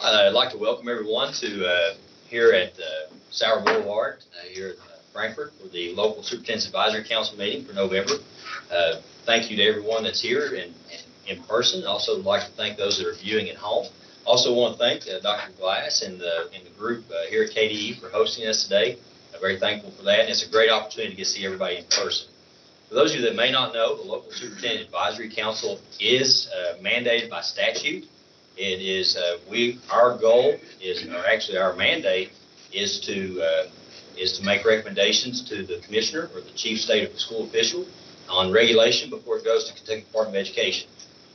I'd like to welcome everyone to here at Sauer Boulevard here at Frankfort for the local Superintendent's Advisory Council meeting for November. Thank you to everyone that's here and in person. Also would like to thank those that are viewing at home. Also want to thank Dr. Glass and the group here at KDE for hosting us today. I'm very thankful for that, and it's a great opportunity to get to see everybody in person. For those of you that may not know, the local Superintendent Advisory Council is mandated by statute. It is our goal is, or actually our mandate is to make recommendations to the commissioner or the chief state of school official on regulation before it goes to Kentucky Department of Education.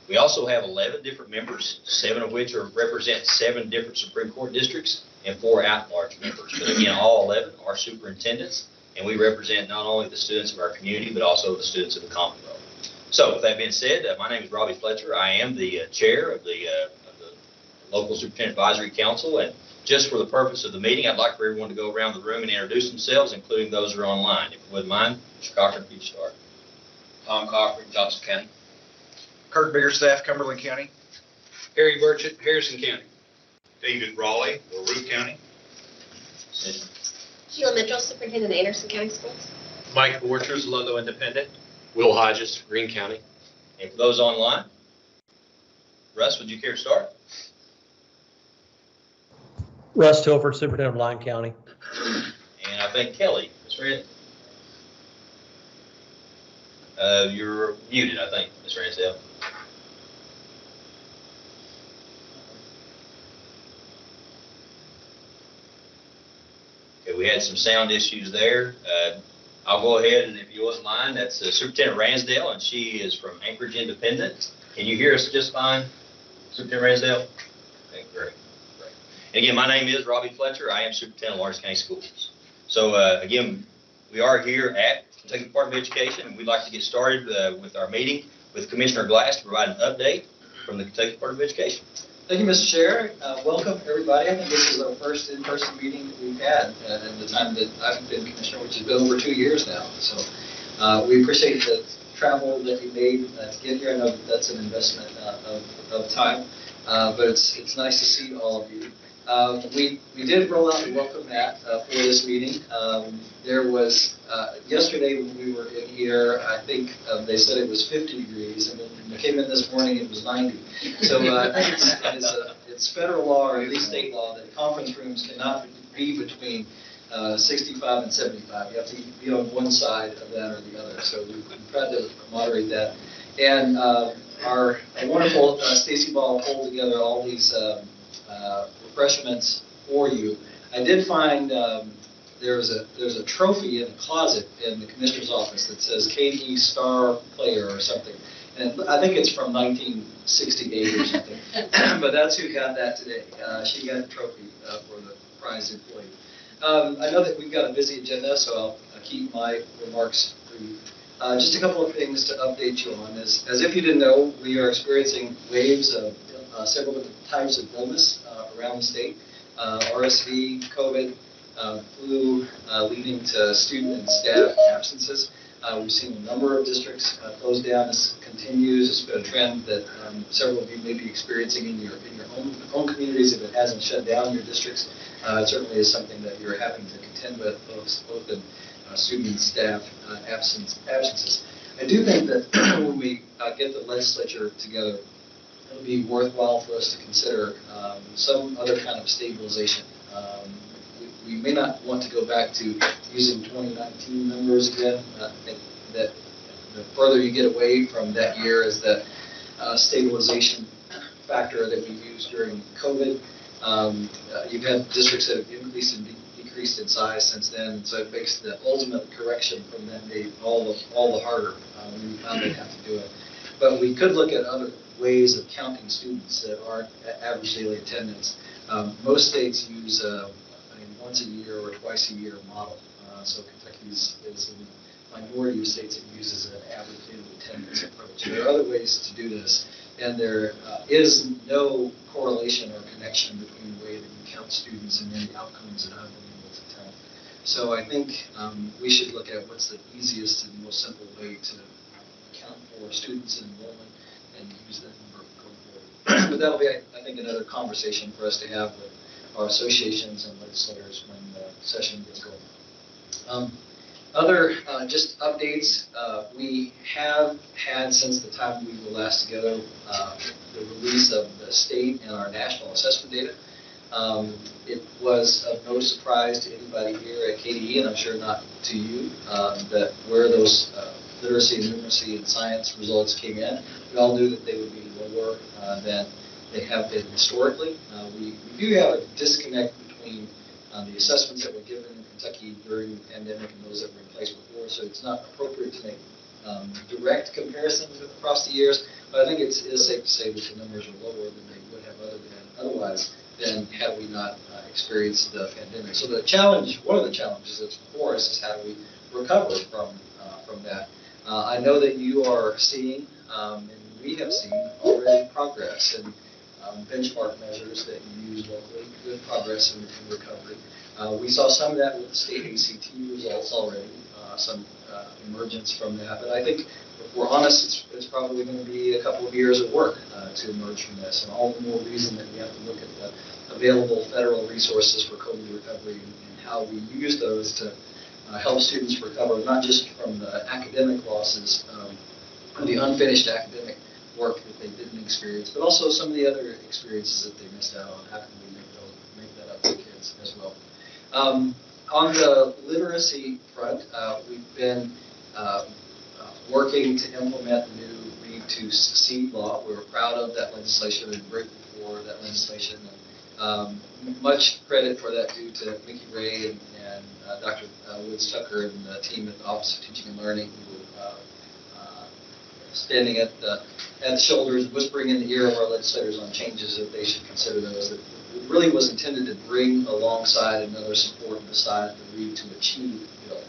We also have 11 different members, 7 of which represent 7 different Supreme Court districts and 4 at-large members. But again, all 11 are superintendents, and we represent not only the students of our community, but also the students of the Commonwealth. So with that being said, my name is Robbie Fletcher. I am the chair of the local Superintendent Advisory Council, and just for the purpose of the meeting, I'd like for everyone to go around the room and introduce themselves, including those who are online. If you wouldn't mind, Mr. Cochran, if you start. Tom Cochran, Johnson County. Kurt Biggerstaff, Cumberland County. Harry Burchett, Harrison County. David Raleigh, LaRue County. Sheila Mitchell, Superintendent of Anderson County Schools. Mike Borchers, Ludlow Independent. Will Hodges, Greene County. And for those online, Russ, would you care to start? Russ Tilford, Superintendent of Lyon County. And I think Kelly, Ms. Red. You're muted, I think, Ms. Ransdale. Okay, we had some sound issues there. I'll go ahead, and if you wouldn't mind, that's Superintendent Ransdale, and she is from Anchorage Independent. Can you hear us just fine, Superintendent Ransdale? Okay, great. And again, my name is Robbie Fletcher. I am Superintendent of Lawrence County Schools. So again, we are here at Kentucky Department of Education, and we'd like to get started with our meeting with Commissioner Glass to provide an update from the Kentucky Department of Education. Thank you, Mr. Chair. Welcome, everybody. I think this is our first in-person meeting that we've had in the time that I've been commissioner, which has been over 2 years now. So we appreciate the travel that you made to get here. I know that's an investment of time, but it's nice to see all of you. We did roll out the welcome mat for this meeting. There was, yesterday when we were in here, I think they said it was 50 degrees, and when we came in this morning it was 90. So it's federal law, or at least state law, that conference rooms cannot be between 65 and 75. You have to be on one side of that or the other. So we tried to moderate that. And our wonderful Stacy Ball pulled together all these refreshments for you. I did find there's a trophy in a closet in the commissioner's office that says KDE Star Player or something, and I think it's from 1968 or something. But that's who got that today. She got the trophy for the prize employee. I know that we've got a busy agenda, so I'll keep my remarks brief. Just a couple of things to update you on. As if you didn't know, we are experiencing waves of several different types of illness around the state. RSV, COVID, flu, leading to student and staff absences. We've seen a number of districts close down. This continues. It's been a trend that several of you may be experiencing in your own communities. If it hasn't shut down your districts, it certainly is something that you're having to contend with, both in student and staff absences. I do think that when we get the legislature together, it'll be worthwhile for us to consider some other kind of stabilization. We may not want to go back to using 2019 numbers again. I think that the further you get away from that year is the stabilization factor that we used during COVID. You've had districts that have increased and decreased in size since then, so it makes the ultimate correction from that date all the harder when we finally have to do it. But we could look at other ways of counting students that aren't average daily attendance. Most states use a once a year or twice a year model. So Kentucky is in the minority of states that uses an average daily attendance approach. There are other ways to do this, and there is no correlation or connection between the way that you count students and then the outcomes that I've been able to tell. So I think we should look at what's the easiest and most simple way to account for students in enrollment and use that number going forward. but that'll be, I think, another conversation for us to have with our associations and legislators when the session gets going. Other just updates, we have had since the time we were last together the release of the state and our national assessment data. It was of no surprise to anybody here at KDE, and I'm sure not to you, that where those literacy, numeracy, and science results came in, we all knew that they would be lower than they have been historically. We do have a disconnect between the assessments that were given in Kentucky during the pandemic and those that were in place before, so it's not appropriate to make direct comparisons across the years, but I think it is safe to say that the numbers are lower than they would have otherwise been had we not experienced the pandemic. So the challenge, one of the challenges that's before us is how do we recover from that. I know that you are seeing, and we have seen already progress in benchmark measures that you use locally, good progress in recovery. We saw some of that with the state ACT results already, some emergence from that. But I think, if we're honest, it's probably going to be a couple of years of work to emerge from this, and all the more reason that we have to look at the available federal resources for COVID recovery and how we use those to help students recover, not just from the academic losses, the unfinished academic work that they didn't experience, but also some of the other experiences that they missed out on. How can we make that up for kids as well? On the literacy front, we've been working to implement the new Read to Succeed law. We're proud of that legislation and grateful for that legislation. And, much credit for that due to Mickey Ray and Dr. Woods Tucker and the team at the Office of Teaching and Learning, who were standing at the shoulders, whispering in the ear of our legislators on changes that they should consider those. That it really was intended to bring alongside another support beside the Read to Achieve bill,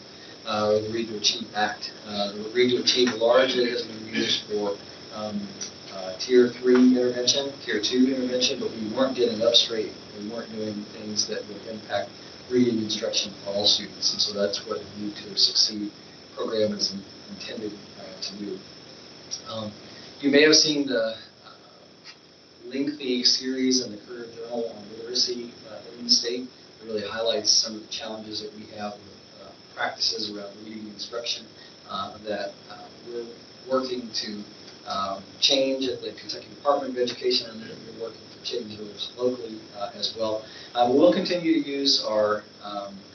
or the Read to Achieve Act. The Read to Achieve largely has been used for Tier 3 intervention, Tier 2 intervention, but we weren't getting up straight. We weren't doing things that would impact reading instruction for all students, and so that's what the Read to Succeed program is intended to do. You may have seen the lengthy series in the Career Journal on literacy in the state. It really highlights some of the challenges that we have with practices around reading instruction that we're working to change at the Kentucky Department of Education, and we're working to change those locally as well. We'll continue to use our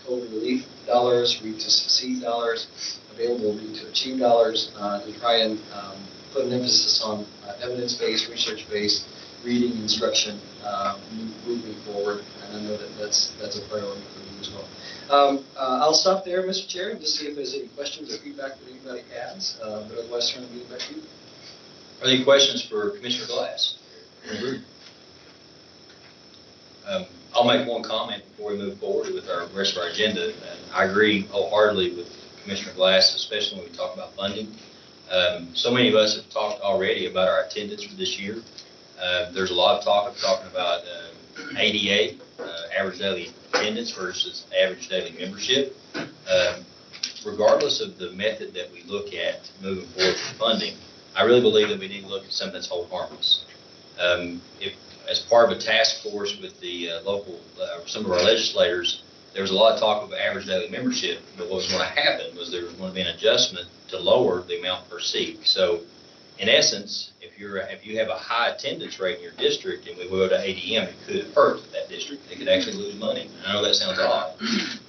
COVID relief dollars, Read to Succeed dollars, available Read to Achieve dollars to try and put an emphasis on evidence-based, research-based reading instruction moving forward, and I know that that's a priority for you as well. I'll stop there, Mr. Chair, and just see if there's any questions or feedback that anybody has, but otherwise turn the meeting back to you. Are there any questions for Commissioner Glass? I'll make one comment before we move forward with our rest of our agenda. And I agree wholeheartedly with Commissioner Glass, especially when we talk about funding. So many of us have talked already about our attendance for this year. There's a lot of talking about ADA, average daily attendance versus average daily membership. Regardless of the method that we look at moving forward with funding, I really believe that we need to look at something that's hold harmless. If, as part of a task force with the local, some of our legislators, there was a lot of talk of average daily membership, but what was going to happen was there was going to be an adjustment to lower the amount per seat. So, in essence, if you have a high attendance rate in your district and we go to ADM, it could hurt that district. They could actually lose money. I know that sounds odd.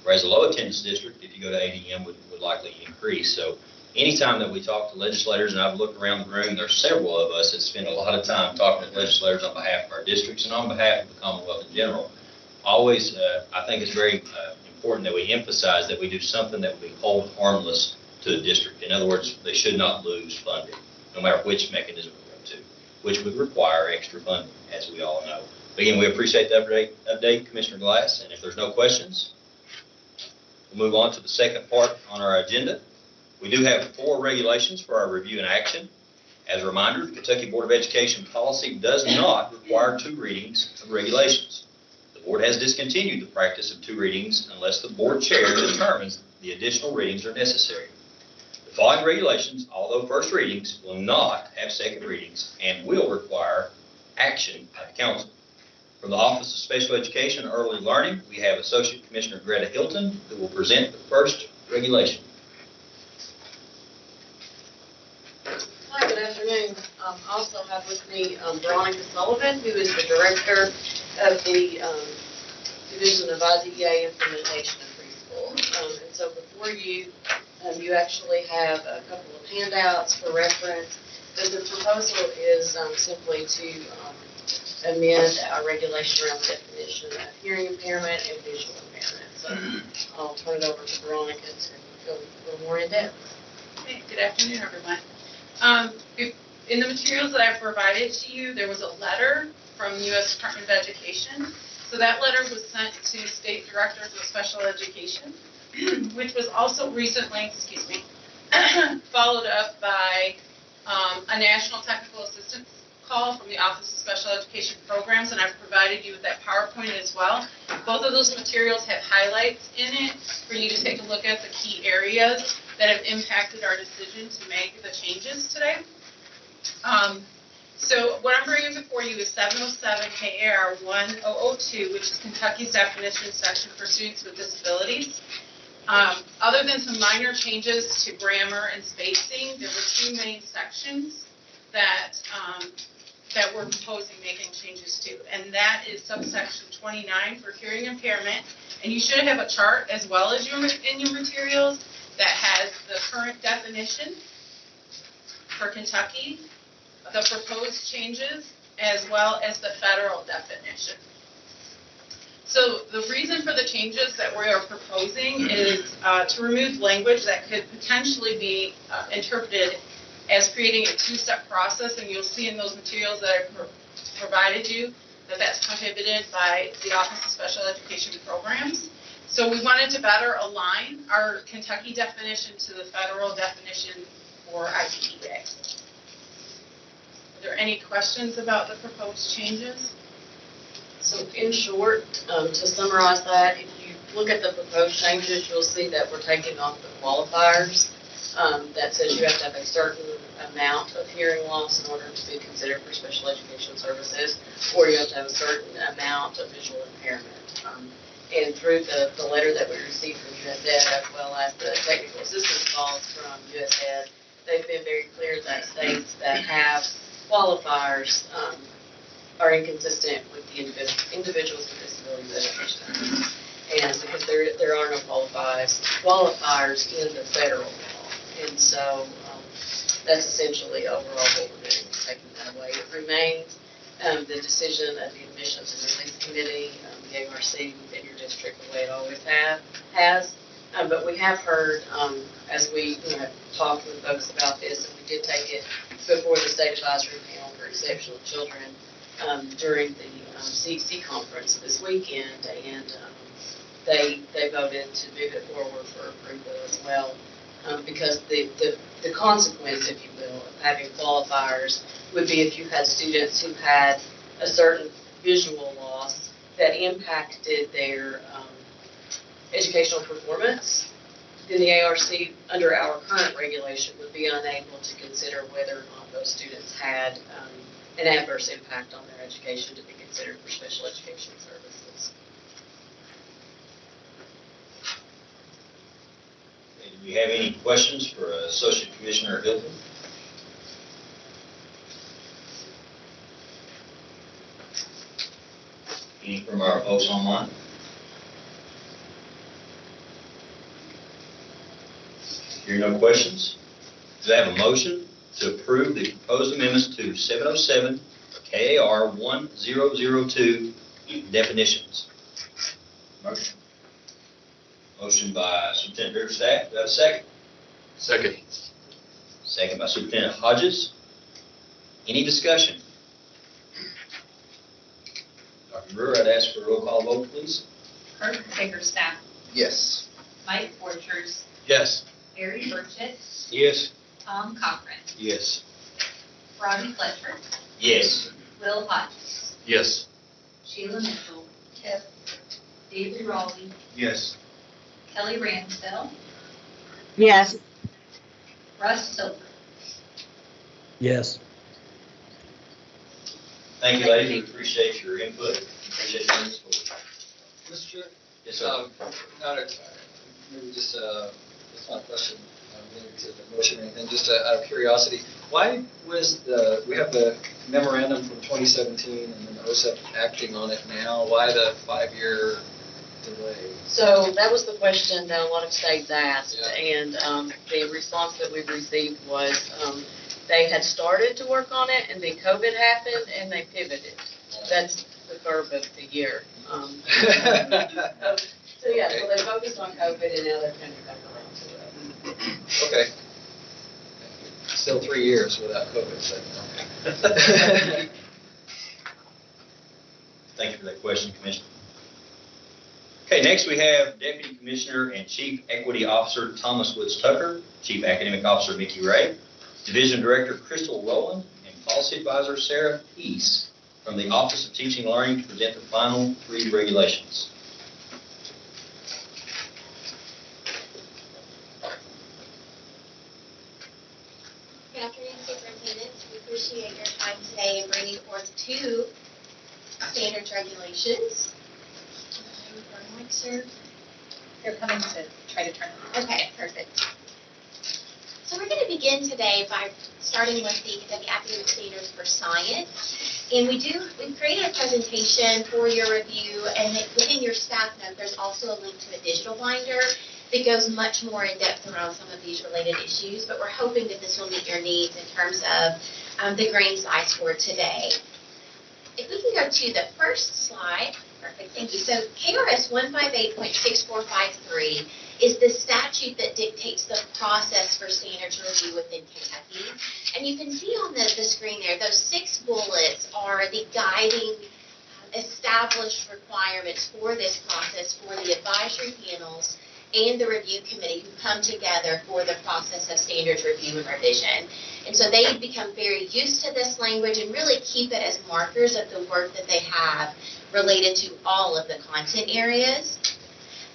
Whereas a low attendance district, if you go to ADM, would likely increase. So, anytime that we talk to legislators, and I've looked around the room, there's several of us that spend a lot of time talking to legislators on behalf of our districts and on behalf of the Commonwealth in general. Always, I think it's very important that we emphasize that we do something that will be hold harmless to the district. In other words, they should not lose funding, no matter which mechanism we go to, which would require extra funding, as we all know. But again, we appreciate the update, Commissioner Glass, and if there's no questions, we'll move on to the second part on our agenda. We do have 4 regulations for our review and action. As a reminder, the Kentucky Board of Education policy does not require 2 readings of regulations. The board has discontinued the practice of 2 readings unless the board chair determines the additional readings are necessary. The following regulations, although first readings, will not have second readings and will require action by the council. From the Office of Special Education and Early Learning, we have Associate Commissioner Greta Hilton, who will present the first regulation. Hi, good afternoon. I also have with me Veronica Sullivan, who is the Director of the Division of IDEA Implementation in Preschool. And so before you, you actually have a couple of handouts for reference. But the proposal is simply to amend our regulation around the definition of hearing impairment and visual impairment. So I'll turn it over to Veronica to go a little more in depth. Okay, good afternoon, everyone. In the materials that I provided to you, there was a letter from the U.S. Department of Education. So that letter was sent to state directors of special education, which was also recently, followed up by a national technical assistance call from the Office of Special Education Programs, and I've provided you with that PowerPoint as well. Both of those materials have highlights in it for you to take a look at the key areas that have impacted our decision to make the changes today. So what I'm bringing before you is 707 KAR 1002, which is Kentucky's definition section for students with disabilities. Other than some minor changes to grammar and spacing, there were two main sections that we're proposing making changes to, and that is subsection 29 for hearing impairment. And you should have a chart as well as in your materials that has the current definition for Kentucky, the proposed changes, as well as the federal definition. So the reason for the changes that we are proposing is to remove language that could potentially be interpreted as creating a two-step process, and you'll see in those materials that I provided you that that's prohibited by the Office of Special Education Programs. So we wanted to better align our Kentucky definition to the federal definition for IDEA. Are there any questions about the proposed changes? So in short, to summarize that, if you look at the proposed changes, you'll see that we're taking off the qualifiers that says you have to have a certain amount of hearing loss in order to be considered for special education services, or you have to have a certain amount of visual impairment. And through the letter that we received from USED, as well as the technical assistance calls from USED, they've been very clear that states that have qualifiers are inconsistent with the individuals with disabilities education. And because there are no qualifiers in the federal law. And so that's essentially overall what we're doing, taking that away. It remains the decision of the Admissions and Release Committee, the ARC within your district, the way it always has. But we have heard, as we have talked with folks about this, and we did take it before the State Advisory Panel for Exceptional Children during the CEC conference this weekend, and they voted to move it forward for approval as well. Because the consequence, if you will, of having qualifiers would be if you had students who had a certain visual loss that impacted their educational performance, then the ARC, under our current regulation, would be unable to consider whether or not those students had an adverse impact on their education to be considered for special education services. Do we have any questions for Associate Commissioner Hilton? Any from our folks online? Hearing no questions, do I have a motion to approve the proposed amendments to 707 KAR 1002 definitions? Motion. Motion by Superintendent Biggerstaff. Do I have a second? Second. Second by Superintendent Hodges. Any discussion? Dr. Brewer, I'd ask for a roll call vote, please. Kurt Biggerstaff, Yes. Mike Borchers, Yes. Harry Burchett, Yes. Tom Cochran, Yes. Robbie Fletcher, Yes. Will Hodges, Yes. Sheila Mitchell, David Raleigh, Yes. Kelly Ransdell, yes, Russ Silver. Yes. Thank you, ladies. We appreciate your input. Appreciate your support. Mr. Chair? Yes, sir. Maybe just, it's not a question related to the motion or anything, just out of curiosity. Why was we have the memorandum from 2017 and then OSEP acting on it now? Why the 5-year delay? So that was the question that a lot of states asked, Yeah. and the response that we received was they had started to work on it, and then COVID happened, and they pivoted. That's the curve of the year. So yeah, so they focused on COVID, and now they're coming back around to it. Okay. Still 3 years without COVID, so, okay. Thank you for that question, Commissioner. Okay, next we have Deputy Commissioner and Chief Equity Officer Thomas Woods Tucker, Chief Academic Officer Mickey Ray, Division Director Crystal Rowland, and Policy Advisor Sarah Peace from the Office of Teaching and Learning to present the final 3 regulations. Good afternoon, Superintendents. We appreciate your time today in bringing forth 2 standards regulations. Mic, sir? They're coming to try to turn it on. Okay, perfect. So we're going to begin today by starting with the academic standards for science. And we've created a presentation for your review, and within your staff note, there's also a link to a digital binder that goes much more in depth around some of these related issues, but we're hoping that this will meet your needs in terms of the grain size for today. If we can go to the first slide. Perfect, thank you. So KRS 158.6453 is the statute that dictates the process for standards review within Kentucky. And you can see on the screen there, those 6 bullets are the guiding established requirements for this process for the advisory panels and the review committee who come together for the process of standards review and revision. And so they become very used to this language and really keep it as markers of the work that they have related to all of the content areas.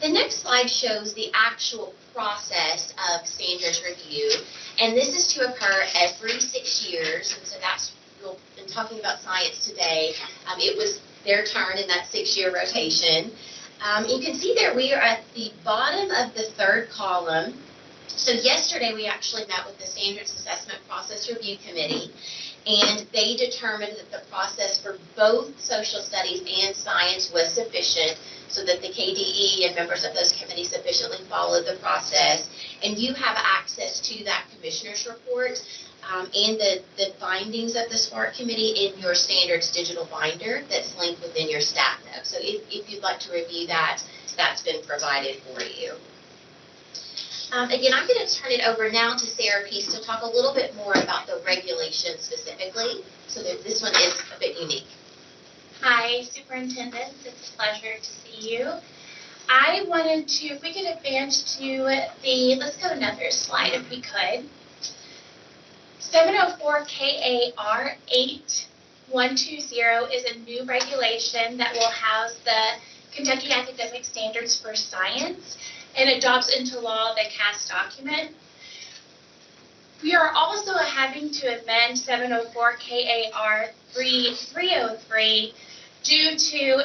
The next slide shows the actual process of standards review, and this is to occur every 6 years, and so that's, we've been talking about science today. It was their turn in that 6-year rotation. You can see there we are at the bottom of the 3rd column. So yesterday we actually met with the Standards Assessment Process Review Committee, and they determined that the process for both social studies and science was sufficient so that the KDE and members of those committees sufficiently followed the process. And you have access to that commissioner's report and the findings of the SMART committee in your standards digital binder that's linked within your staff note. So if you'd like to review that, that's been provided for you. Again, I'm going to turn it over now to Sarah Peace to talk a little bit more about the regulations specifically. So that this one is a bit unique. Hi, Superintendents. It's a pleasure to see you. I wanted to, if we could advance to let's go another slide if we could. 704 KAR 8120 is a new regulation that will house the Kentucky Academic Standards for Science and adopts into law the CAS document. We are also having to amend 704 KAR 3303 due to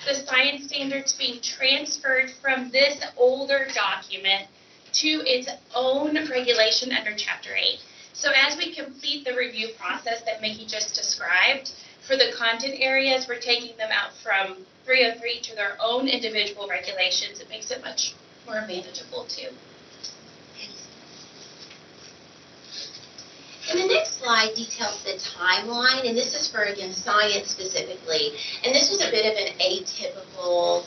the science standards being transferred from this older document to its own regulation under Chapter 8. So as we complete the review process that Mickey just described, for the content areas, we're taking them out from 303 to their own individual regulations. It makes it much more manageable too. And the next slide details the timeline, and this is for, again, science specifically. And this was a bit of an atypical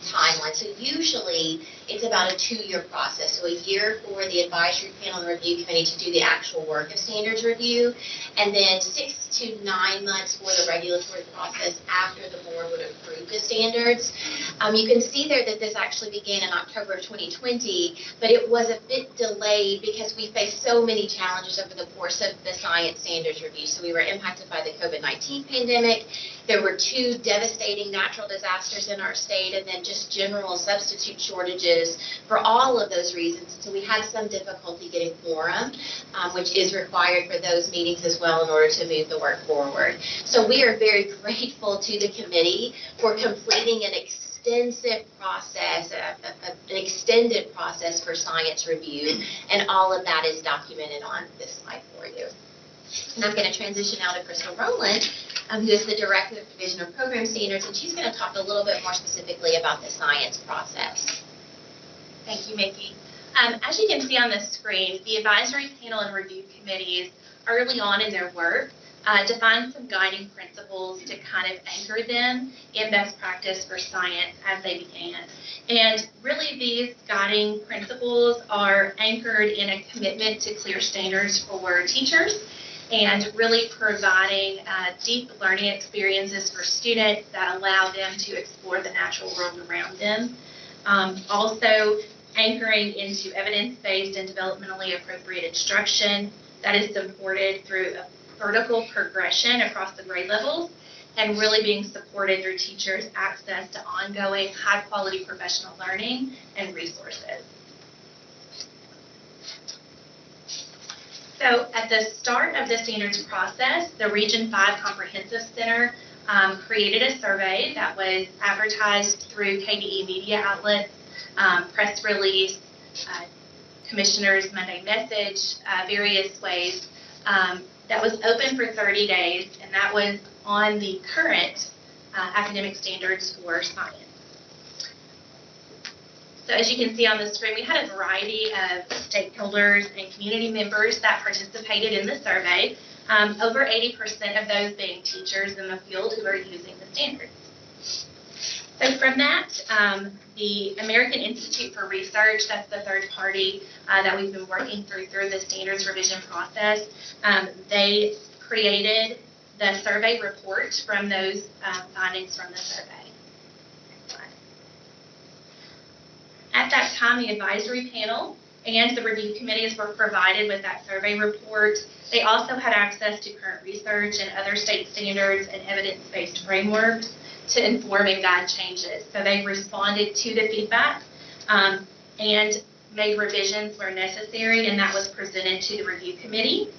timeline. So usually it's about a 2-year process. So a year for the advisory panel and review committee to do the actual work of standards review, and then 6 to 9 months for the regulatory process after the board would approve the standards. You can see there that this actually began in October of 2020, but it was a bit delayed because we faced so many challenges over the course of the science standards review. So we were impacted by the COVID-19 pandemic. There were 2 devastating natural disasters in our state, and then just general substitute shortages for all of those reasons. So we had some difficulty getting quorum, which is required for those meetings as well in order to move the work forward. So we are very grateful to the committee for completing an extensive process, an extended process for science review, and all of that is documented on this slide for you. And I'm going to transition now to Crystal Rowland, who is the Director of Division of Program Standards, and she's going to talk a little bit more specifically about the science process. Thank you, Mickey. As you can see on the screen, the advisory panel and review committees early on in their work defined some guiding principles to kind of anchor them in best practice for science as they began. And really these guiding principles are anchored in a commitment to clear standards for teachers and really providing deep learning experiences for students that allow them to explore the natural world around them. Also anchoring into evidence-based and developmentally appropriate instruction that is supported through a vertical progression across the grade levels and really being supported through teachers' access to ongoing high-quality professional learning and resources. So at the start of the standards process, the Region 5 Comprehensive Center created a survey that was advertised through KDE media outlets, press release, commissioner's Monday message, various ways, that was open for 30 days, and that was on the current academic standards for science. So as you can see on the screen, we had a variety of stakeholders and community members that participated in the survey, over 80% of those being teachers in the field who are using the standards. So from that, the American Institute for Research, that's the third party that we've been working through the standards revision process, they created the survey report from those findings from the survey. At that time, the advisory panel and the review committees were provided with that survey report. They also had access to current research and other state standards and evidence-based frameworks to inform and guide changes. So they responded to the feedback and made revisions where necessary, and that was presented to the review committee,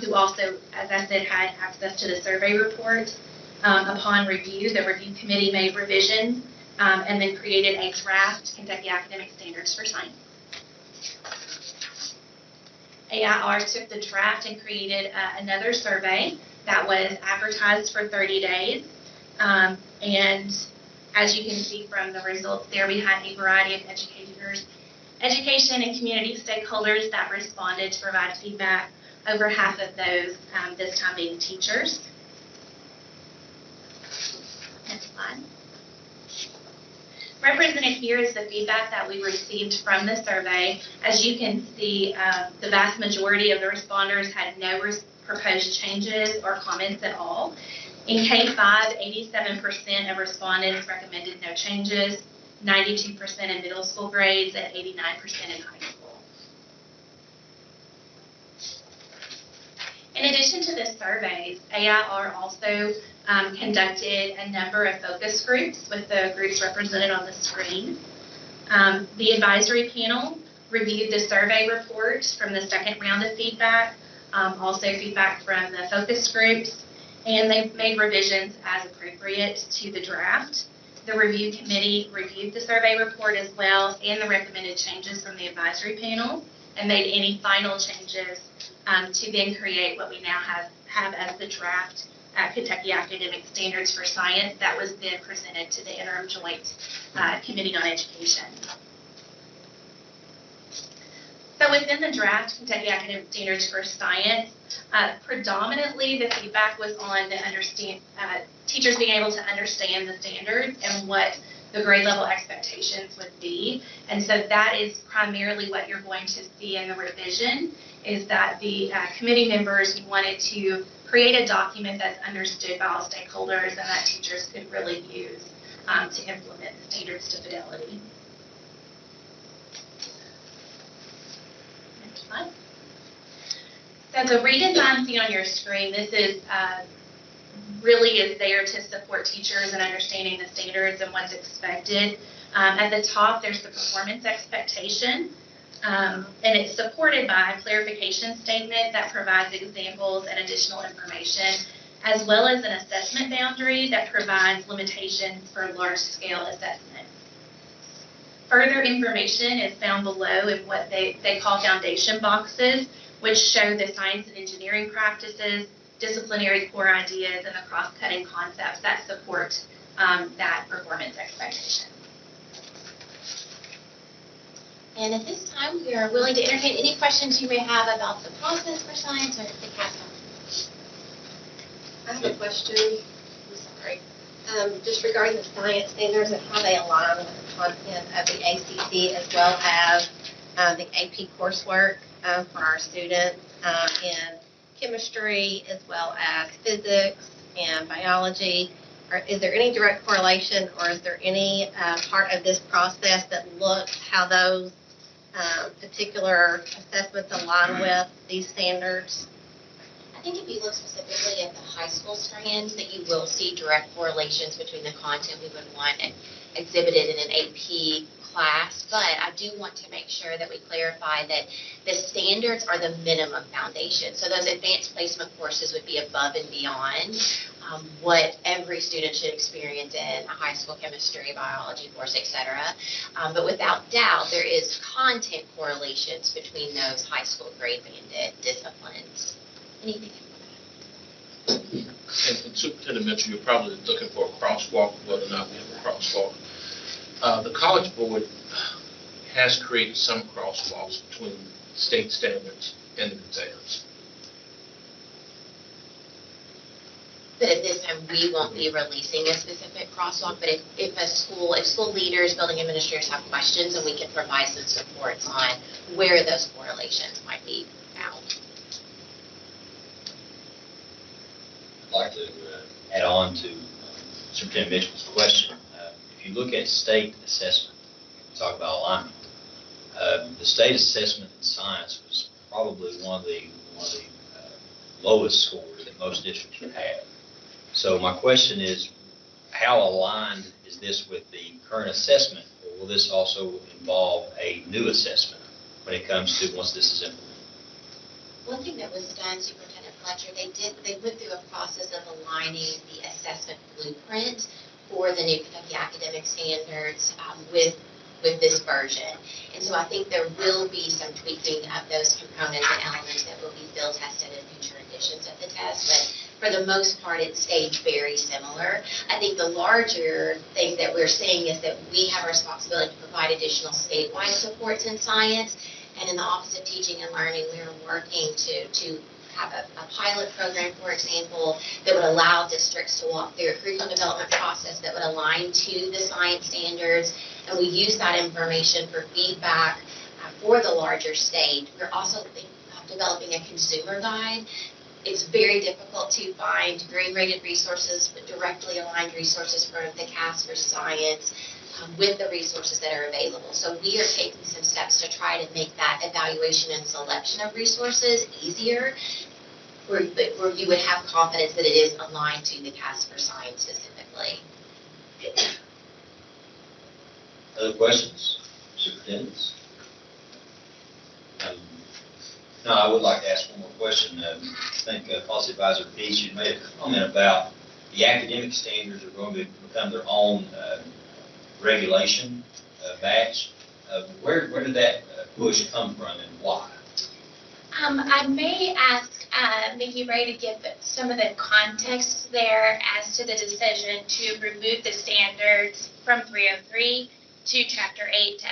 who also, as I said, had access to the survey report. Upon review, the review committee made revisions and then created a draft Kentucky Academic Standards for Science. AIR took the draft and created another survey that was advertised for 30 days. And as you can see from the results there, we had a variety of education and community stakeholders that responded to provide feedback, over half of those this time being teachers. Next slide. Represented here is the feedback that we received from the survey. As you can see, the vast majority of the responders had no proposed changes or comments at all. In K-5, 87% of respondents recommended no changes, 92% in middle school grades, and 89% in high school. In addition to the surveys, AIR also conducted a number of focus groups with the groups represented on the screen. The advisory panel reviewed the survey report from the second round of feedback, also feedback from the focus groups, and they made revisions as appropriate to the draft. The review committee reviewed the survey report as well and the recommended changes from the advisory panel and made any final changes to then create what we now have as the draft Kentucky Academic Standards for Science that was then presented to the Interim Joint Committee on Education. So within the draft Kentucky Academic Standards for Science, predominantly the feedback was on the teachers being able to understand the standards and what the grade level expectations would be. And so that is primarily what you're going to see in the revision, is that the committee members wanted to create a document that's understood by all stakeholders and that teachers could really use to implement the standards to fidelity. Next slide. So the redesign seen on your screen, this is really is there to support teachers in understanding the standards and what's expected. At the top, there's the performance expectation. And it's supported by a clarification statement that provides examples and additional information, as well as an assessment boundary that provides limitations for large-scale assessment. Further information is found below in what they call foundation boxes, which show the science and engineering practices, disciplinary core ideas, and the cross-cutting concepts that support that performance expectation. And at this time, we are willing to entertain any questions you may have about the process for science or the CAST document. I have a question. I'm sorry. Just regarding the science standards and how they align with the content of the ACT as well as the AP coursework for our students in chemistry as well as physics and biology. Is there any direct correlation, or is there any part of this process that looks how those particular assessments align with these standards? I think if you look specifically at the high school strands, that you will see direct correlations between the content we would want exhibited in an AP class, but I do want to make sure that we clarify that the standards are the minimum foundation. So those advanced placement courses would be above and beyond what every student should experience in a high school chemistry, biology course, etc. But without doubt, there is content correlations between those high school grade banded disciplines. Anything? And Superintendent mentioned you're probably looking for a crosswalk, whether or not we have a crosswalk. The College Board has created some crosswalks between state standards and the exams. But at this time, we won't be releasing a specific crosswalk, but if school leaders, building administrators have questions, and we can provide some supports on where those correlations might be found. I'd like to add on to Superintendent Mitchell's question. If you look at state assessment, talk about alignment. The state assessment in science was probably one of the lowest scores that most districts would have. So my question is, how aligned is this with the current assessment, or will this also involve a new assessment when it comes to once this is implemented? One thing that was done, Superintendent Fletcher, they went through a process of aligning the assessment blueprint for the new Kentucky academic standards with this version. And so I think there will be some tweaking of those components and elements that will be field tested in future editions of the test. But for the most part, it stayed very similar. I think the larger thing that we're seeing is that we have a responsibility to provide additional statewide supports in science. And in the Office of Teaching and Learning, we are working to have a pilot program, for example, that would allow districts to walk through a curriculum development process that would align to the science standards. And we use that information for feedback for the larger state. We're also developing a consumer guide. It's very difficult to find green-rated resources, but directly aligned resources for the CAS for science with the resources that are available. So we are taking some steps to try to make that evaluation and selection of resources easier, where you would have confidence that it is aligned to the CAS for science specifically. Other questions, superintendents? No, I would like to ask one more question. I think Policy Advisor Peach, you made a comment about the academic standards are going to become their own regulation batch. Where did that push come from and why? I may ask Mickey Ray to give some of the context there as to the decision to remove the standards from 303 to Chapter 8 to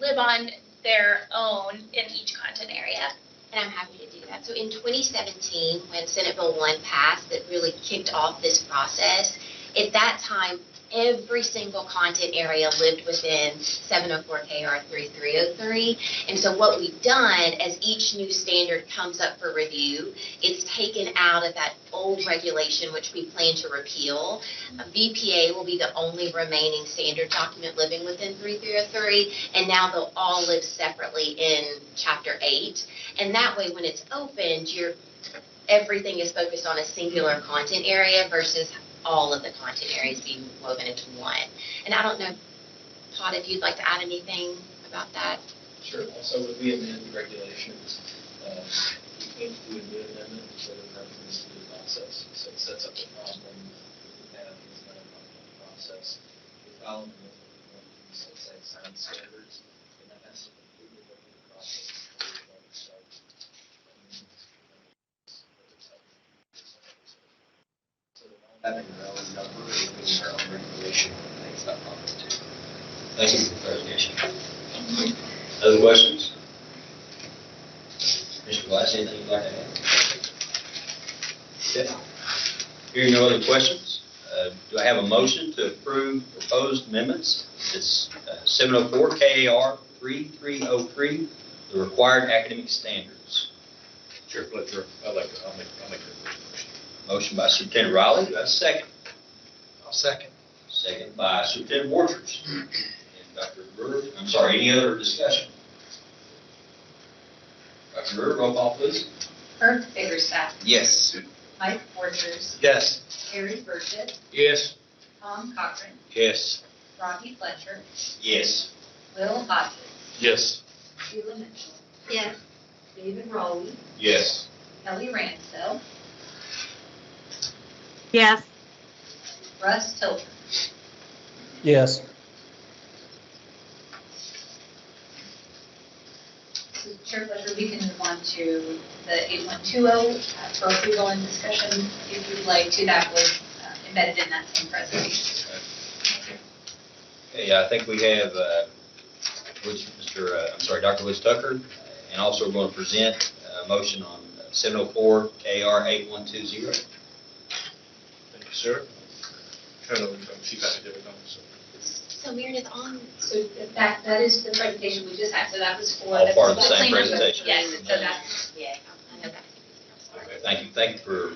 live on their own in each content area. And I'm happy to do that. So in 2017, when Senate Bill 1 passed, that really kicked off this process. At that time, every single content area lived within 704 KR 3303. And so what we've done, as each new standard comes up for review, it's taken out of that old regulation, which we plan to repeal. VPA will be the only remaining standard document living within 3303, and now they'll all live separately in Chapter 8. And that way, when it's opened, everything is focused on a singular content area versus all of the content areas being woven into one. And I don't know, Todd, if you'd like to add anything about that. Sure. Also, would we amend the regulations? We can't do a new amendment for the purpose of the process. So it sets up a problem we have in the process. We follow the LSAC science standards, and that has to completely go through the process before we start. Having their own number, having their own regulation, makes that problem too. Thank you for the clarification. Other questions? Mr. Glass, anything you'd like to add? Okay. Hearing no other questions, do I have a motion to approve proposed amendments? It's 704 KAR 3303, the required academic standards. Chair Fletcher, I'll make that motion. Motion by Superintendent Riley, do I have a second? I'll second. Second by Superintendent Borchers. And Dr. Brewer, I'm sorry, any other discussion? Dr. Brewer, roll call, please. Kirk Biggerstaff, Yes. Mike Borchers, Yes. Harry Burgess, Yes. Tom Cochran, Yes. Robbie Fletcher, Yes. Will Hodges, Yes. Sheila Mitchell, Yes. David Rowley, Yes. Kelly Ransdell, yes, Russ Tilton. Yes. So Chair Fletcher, we can move on to the 8120 for approval and discussion, if you'd like to. That was embedded in that same presentation. Okay, I think we have Dr. Woods Tucker, and also we're going to present a motion on 704 KR 8120. Thank you, sir. Turn over to Chief Academic Officer. So Meredith, on, So that is the presentation we just had, so that was for. All part of the that's same clean up, but presentation. Yes, so that's, yeah, I know that. Okay, thank you for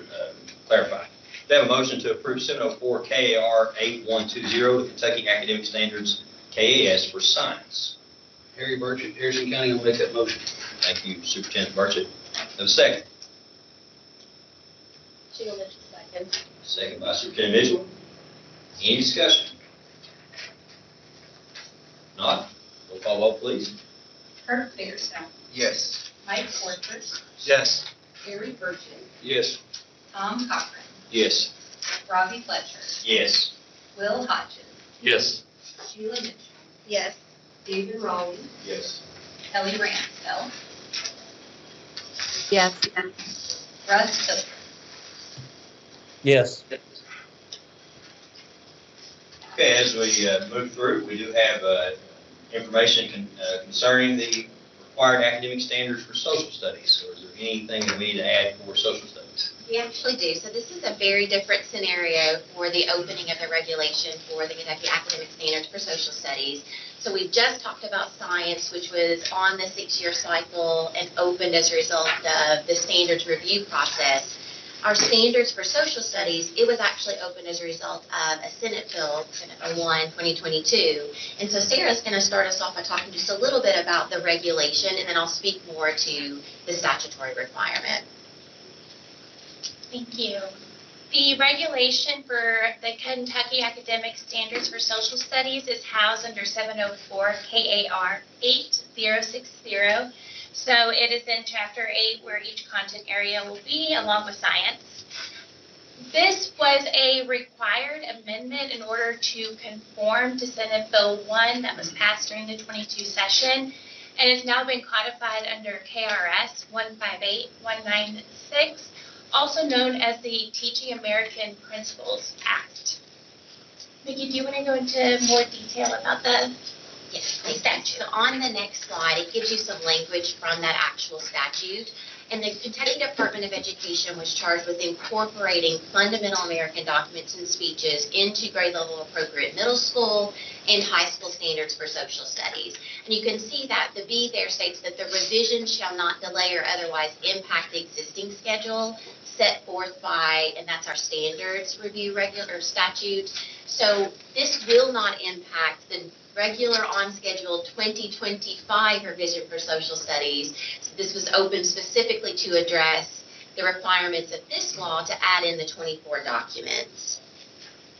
clarifying. We have a motion to approve 704 KAR 8120, the Kentucky Academic Standards KAS for science. Harry Burchett, Harrison County, will make that motion. Thank you, Superintendent Burchett. Have a second. Sheila Mitchell, second. Second by Superintendent Mitchell. Any discussion? Not? Roll call vote, please. Kirk Biggerstaff, Yes. Mike Borchers, Yes. Harry Burgess, Yes. Tom Cochran, Yes. Robbie Fletcher, Yes. Will Hodges, Yes. Sheila Mitchell, Yes. David Rowley, Yes. Kelly Ransdell, yes, Russ Tilton. Yes. Okay, as we move through, we do have information concerning the required academic standards for social studies. So is there anything that we need to add for social studies? We actually do. So this is a very different scenario for the opening of the regulation for the Kentucky Academic Standards for Social Studies. So we just talked about science, which was on the 6-year cycle and opened as a result of the standards review process. Our standards for social studies, it was actually opened as a result of a Senate bill, Senate 01, 2022. And so Sarah's going to start us off by talking just a little bit about the regulation, and then I'll speak more to the statutory requirement. Thank you. The regulation for the Kentucky Academic Standards for Social Studies is housed under 704 KAR 8060. So it is in Chapter 8 where each content area will be, along with science. This was a required amendment in order to conform to Senate Bill 1 that was passed during the 22 session, and has now been codified under KRS 158196, also known as the Teaching American Principles Act. Vicki, do you want to go into more detail about the Yes, thank you. So on the next slide, it gives you some language from that actual statute. And the Kentucky Department of Education was charged with incorporating fundamental American documents and speeches into grade level appropriate middle school and high school standards for social studies. And you can see that the B there states that the revision shall not delay or otherwise impact the existing schedule set forth by, and that's our standards review regular statute. So this will not impact the regular on-schedule 2025 revision for social studies. So this was open specifically to address the requirements of this law to add in the 24 documents.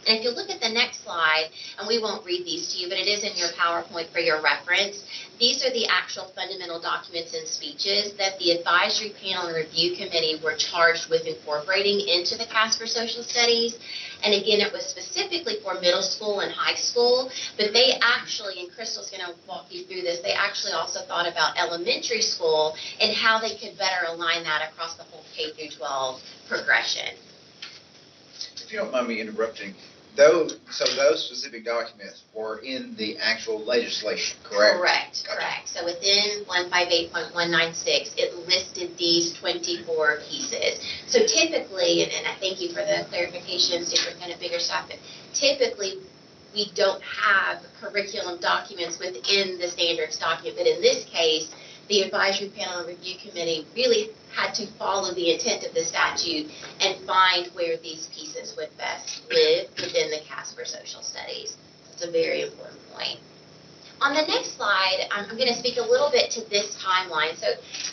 And if you look at the next slide, and we won't read these to you, but it is in your PowerPoint for your reference, these are the actual fundamental documents and speeches that the advisory panel and review committee were charged with incorporating into the CAS for Social Studies. And again, it was specifically for middle school and high school, but they actually, and Crystal's going to walk you through this, they actually also thought about elementary school and how they could better align that across the whole K through 12 progression. If you don't mind me interrupting, those specific documents were in the actual legislation, correct? Correct. So within 158.196, it listed these 24 pieces. So typically, and I thank you for the clarification, Superintendent Biggerstaff, but typically we don't have curriculum documents within the standards document, but in this case, the advisory panel and review committee really had to follow the intent of the statute and find where these pieces would best live within the CAS for Social Studies. It's a very important point. On the next slide, I'm going to speak a little bit to this timeline. So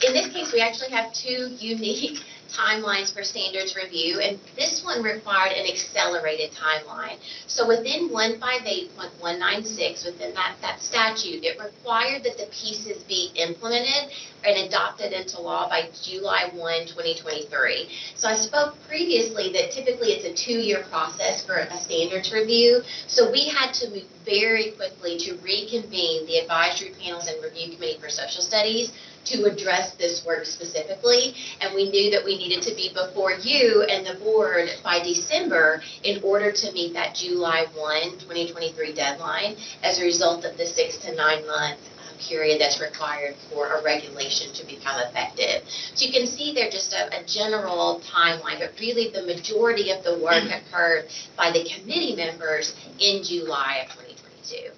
in this case, we actually have two unique timelines for standards review, and this one required an accelerated timeline. So within 158.196, within that statute, it required that the pieces be implemented and adopted into law by July 1, 2023. So I spoke previously that typically it's a 2-year process for a standards review. So we had to move very quickly to reconvene the advisory panels and review committee for social studies to address this work specifically, and we knew that we needed to be before you and the board by December in order to meet that July 1, 2023 deadline as a result of the 6 to 9 month period that's required for a regulation to become effective. So you can see there just a general timeline, but really the majority of the work occurred by the committee members in July of 2022.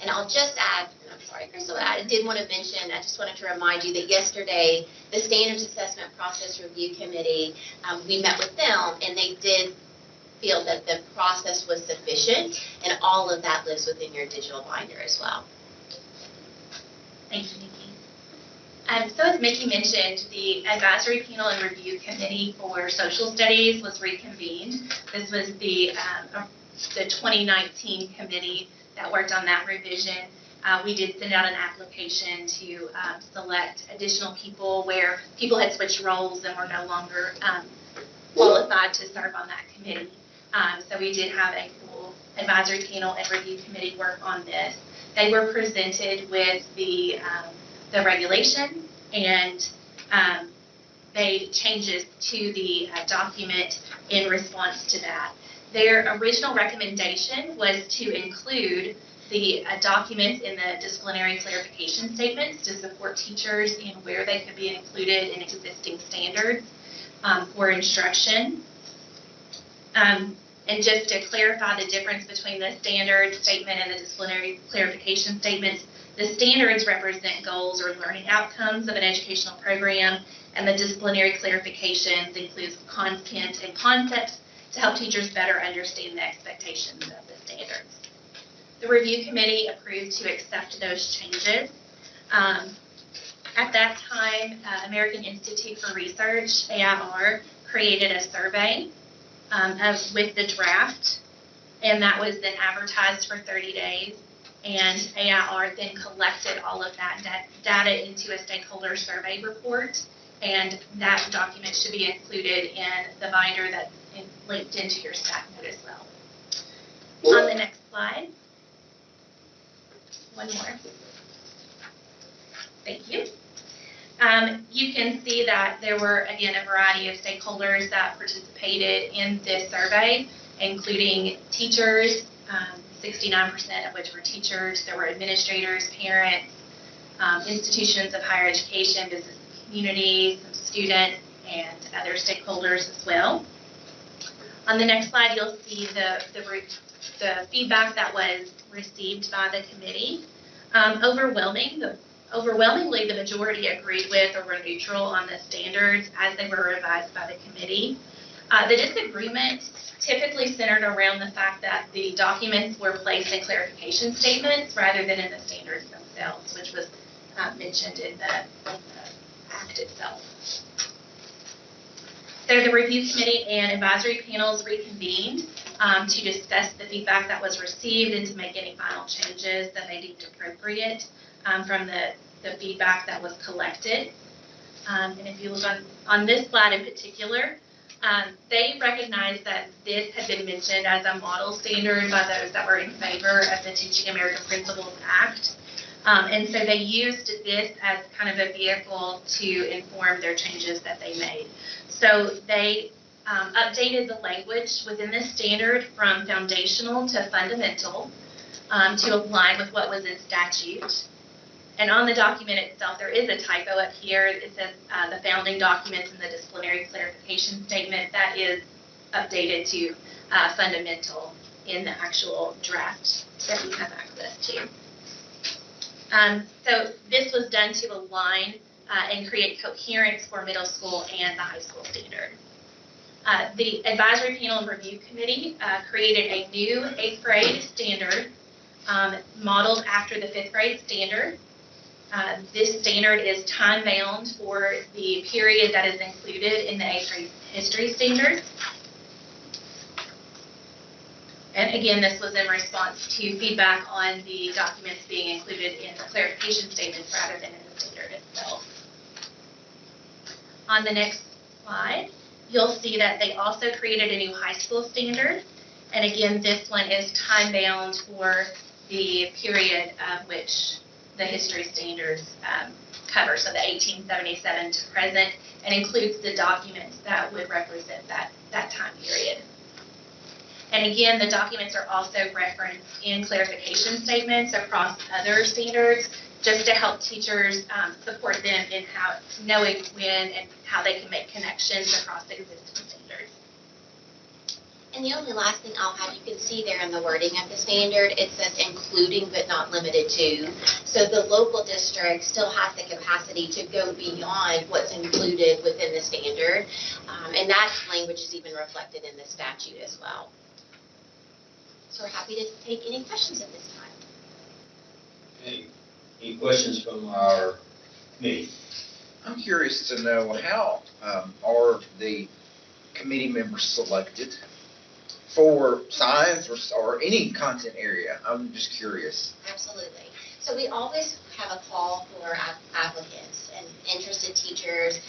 And I'll just add, I'm sorry, Crystal, I did want to mention, I just wanted to remind you that yesterday, the Standards Assessment Process Review Committee, we met with them, and they did feel that the process was sufficient, and all of that lives within your digital binder as well. Thank you, Nikki. So as Mickey mentioned, the Advisory Panel and Review Committee for Social Studies was reconvened. This was the 2019 committee that worked on that revision. We did send out an application to select additional people where people had switched roles and were no longer qualified to serve on that committee. So we did have a full advisory panel and review committee work on this. They were presented with the regulation and made changes to the document in response to that. Their original recommendation was to include the documents in the disciplinary clarification statements to support teachers in where they could be included in existing standards for instruction. And just to clarify the difference between the standard statement and the disciplinary clarification statements, the standards represent goals or learning outcomes of an educational program, and the disciplinary clarifications includes content and concepts to help teachers better understand the expectations of the standards. The review committee approved to accept those changes. At that time, American Institute for Research, AIR, created a survey with the draft, and that was then advertised for 30 days. And AIR then collected all of that data into a stakeholder survey report, and that document should be included in the binder that's linked into your staff note as well. On the next slide. One more. Thank you. You can see that there were, again, a variety of stakeholders that participated in this survey, including teachers, 69% of which were teachers. There were administrators, parents, institutions of higher education, business communities, some students, and other stakeholders as well. On the next slide, you'll see the feedback that was received by the committee. Overwhelmingly, the majority agreed with or were neutral on the standards as they were revised by the committee. The disagreement typically centered around the fact that the documents were placed in clarification statements rather than in the standards themselves, which was mentioned in the act itself. So the review committee and advisory panels reconvened to discuss the feedback that was received and to make any final changes that they deemed appropriate from the feedback that was collected. And if you look on this slide in particular, they recognized that this had been mentioned as a model standard by those that were in favor of the Teaching American Principles Act. And so they used this as kind of a vehicle to inform their changes that they made. So they updated the language within this standard from foundational to fundamental to align with what was in statute. And on the document itself, there is a typo up here. It says the founding documents and the disciplinary clarification statement. That is updated to fundamental in the actual draft that we have access to. So this was done to align and create coherence for middle school and the high school standard. The advisory panel and review committee created a new 8th grade standard modeled after the 5th grade standard. This standard is time-bound for the period that is included in the 8th grade history standard. And again, this was in response to feedback on the documents being included in the clarification statements rather than in the standard itself. On the next slide, you'll see that they also created a new high school standard. And again, this one is time-bound for the period of which the history standards cover, so the 1877 to present, and includes the documents that would represent that time period. And again, the documents are also referenced in clarification statements across other standards, just to help teachers support them in how knowing when and how they can make connections across existing standards. And the only last thing I'll have, you can see there in the wording of the standard, it says including but not limited to. So the local district still has the capacity to go beyond what's included within the standard. And that language is even reflected in the statute as well. So we're happy to take any questions at this time. Any questions from our committee? I'm curious to know how are the committee members selected for science or any content area? I'm just curious. Absolutely. So we always have a call for applicants and interested teachers.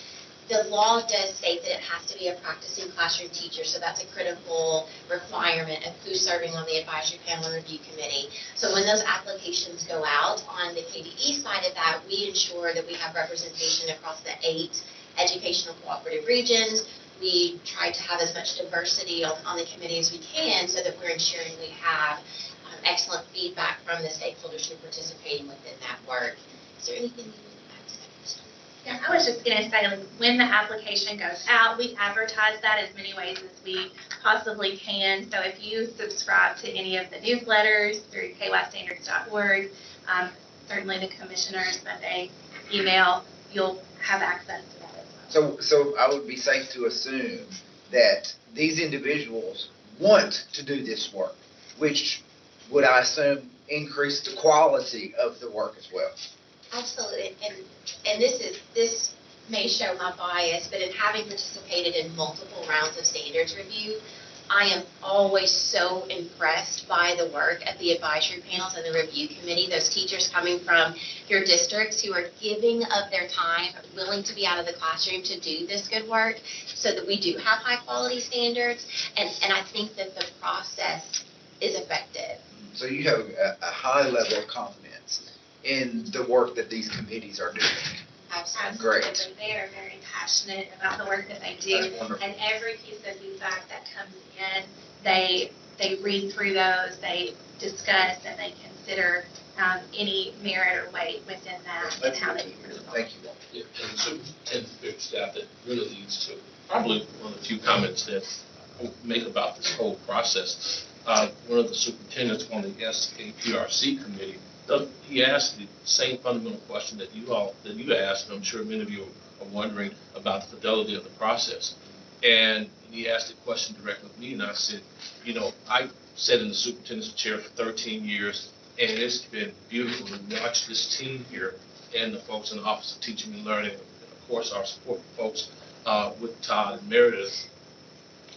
The law does state that it has to be a practicing classroom teacher, so that's a critical requirement of who's serving on the advisory panel and review committee. So when those applications go out on the KDE side of that, we ensure that we have representation across the 8 educational cooperative regions. We try to have as much diversity on the committee as we can so that we're ensuring we have excellent feedback from the stakeholders who are participating within that work. Is there anything you would add to that, Kristen? Yeah, I was just going to say, when the application goes out, we advertise that as many ways as we possibly can. So if you subscribe to any of the newsletters through kystandards.org, certainly the commissioners Monday email, you'll have access to that as well. So I would be safe to assume that these individuals want to do this work, which would, I assume, increase the quality of the work as well. Absolutely, and this may show my bias, but in having participated in multiple rounds of standards review, I am always so impressed by the work at the advisory panels and the review committee, those teachers coming from your districts who are giving of their time, willing to be out of the classroom to do this good work so that we do have high quality standards, and I think that the process is effective. So you have a high level of confidence in the work that these committees are doing. Absolutely. Great. They are very passionate about the work that they do. That's wonderful. And every piece of feedback that comes in, they read through those, they discuss, and they consider any merit or weight within that and how they improve. Thank you. Yeah, and the superintendent staff, that really leads to probably one of the few comments that I make about this whole process. One of the superintendents on the SAPRC committee, he asked the same fundamental question that you asked, and I'm sure many of you are wondering about the fidelity of the process. And he asked the question directly with me, and I said, I sat in the superintendent's chair for 13 years, and it's been beautiful to watch this team here and the folks in the Office of Teaching and Learning, and of course our support folks, with Todd and Meredith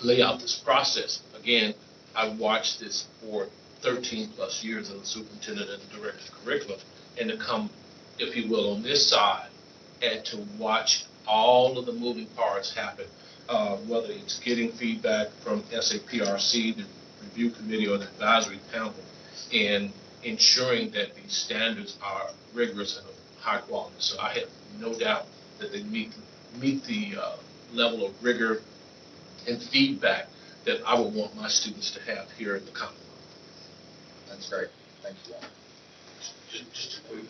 lay out this process. Again, I've watched this for 13 plus years as a superintendent and director of curriculum, and to come, if you will, on this side and to watch all of the moving parts happen, whether it's getting feedback from SAPRC, the review committee, or the advisory panel, and ensuring that these standards are rigorous and of high quality. So I have no doubt that they meet the level of rigor and feedback that I would want my students to have here at the Commonwealth. That's great. Thank you all. Just a quick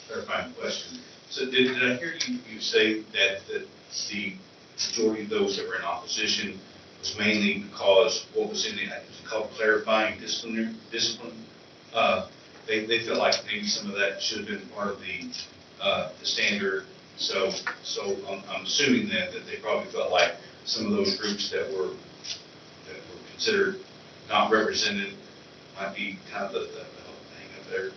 clarifying question. So did I hear you say that the majority of those that were in opposition was mainly because what was in it was called clarifying discipline? They felt like maybe some of that should have been part of the standard. So I'm assuming that they probably felt like some of those groups that were considered not represented might be kind of the hang up there.